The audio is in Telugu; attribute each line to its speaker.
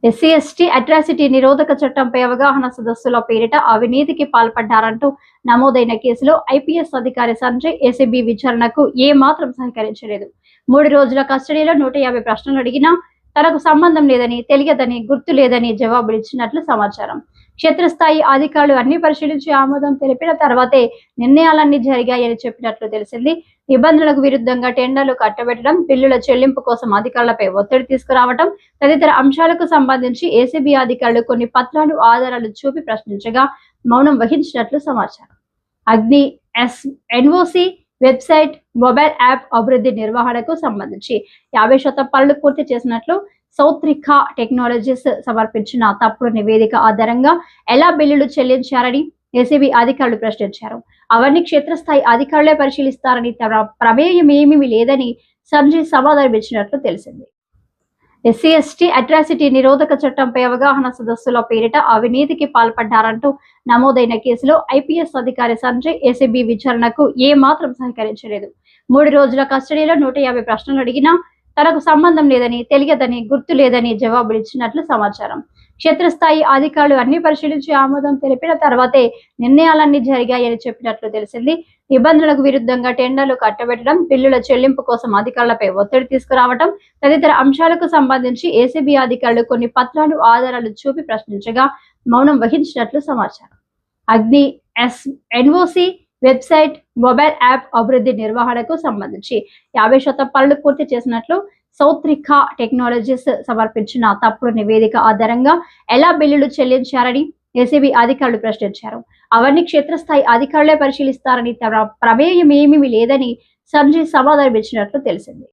Speaker 1: ఎస్సీ ఎస్టీ అట్రాసిటీ నిరోధక చట్టంపై అవగాహన సదస్సుల పేరిట అవినీతికి పాల్పడ్డారంటూ నమోదైన కేసులో ఐపీఎస్ అధికారి సంజయ్ ఏసీబీ విచారణకు ఏమాత్రం సహకరించలేదు. 3 రోజుల కస్టడీలో 150 ప్రశ్నలు అడిగినా తనకు సంబంధం లేదని, తెలియదని, గుర్తు లేదని జవాబులిచ్చినట్లు సమాచారం. క్షేత్రస్థాయి అధికారులు అన్ని పరిశీలించి ఆమోదం తెలిపిన తర్వాతే నిర్ణయాలన్నీ జరిగాయని చెప్పినట్లు తెలిసింది. నిబంధనలకు విరుద్ధంగా టెండర్లు కట్టబెట్టడం, బిల్లుల చెల్లింపు కోసం అధికారులపై ఒత్తిడి తీసుకురావడం తదితర అంశాలకు సంబంధించి ఏసీబీ అధికారులు కొన్ని పత్రాలు, ఆధారాలు చూపి ప్రశ్నించగా మౌనం వహించినట్లు సమాచారం. అగ్ని ఎన్ఓసి వెబ్సైట్, మొబైల్ యాప్ అభివృద్ధి నిర్వహణకు సంబంధించి 50% పనులు పూర్తి చేసినట్లు సౌత్రికా టెక్నాలజీస్ సమర్పించిన తప్పుడు నివేదిక ఆధారంగా ఎలా బిల్లులు చెల్లించారని ఏసీబీ అధికారులు ప్రశ్నించారు. అవన్నీ క్షేత్రస్థాయి అధికారులే పరిశీలిస్తారని, తమ ప్రమేయం ఏమీ లేదని సంజయ్ సమాధానం ఇచ్చినట్లు తెలిసింది. ఎస్సీ ఎస్టీ అట్రాసిటీ నిరోధక చట్టంపై అవగాహన సదస్సుల పేరిట అవినీతికి పాల్పడ్డారంటూ నమోదైన కేసులో ఐపీఎస్ అధికారి సంజయ్ ఏసీబీ విచారణకు ఏమాత్రం సహకరించలేదు. 3 రోజుల కస్టడీలో 150 ప్రశ్నలు అడిగినా తనకు సంబంధం లేదని, తెలియదని, గుర్తు లేదని జవాబులిచ్చినట్లు సమాచారం. క్షేత్రస్థాయి అధికారులు అన్ని పరిశీలించి ఆమోదం తెలిపిన తర్వాతే నిర్ణయాలన్నీ జరిగాయని చెప్పినట్లు తెలిసింది. నిబంధనలకు విరుద్ధంగా టెండర్లు కట్టబెట్టడం, బిల్లుల చెల్లింపు కోసం అధికారులపై ఒత్తిడి తీసుకురావడం తదితర అంశాలకు సంబంధించి ఏసీబీ అధికారులు కొన్ని పత్రాలు, ఆధారాలు చూపి ప్రశ్నించగా మౌనం వహించినట్లు సమాచారం. అగ్ని ఎన్ఓసి వెబ్సైట్, మొబైల్ యాప్ అభివృద్ధి నిర్వహణకు సంబంధించి 50% పనులు పూర్తి చేసినట్లు సౌత్రికా టెక్నాలజీస్ సమర్పించిన తప్పుడు నివేదిక ఆధారంగా ఎలా బిల్లులు చెల్లించారని ఏసీబీ అధికారులు ప్రశ్నించారు. అవన్నీ క్షేత్రస్థాయి అధికారులే పరిశీలిస్తారని, తమ ప్రమేయం ఏమీ లేదని సంజయ్ సమాధానం ఇచ్చినట్లు తెలిసింది.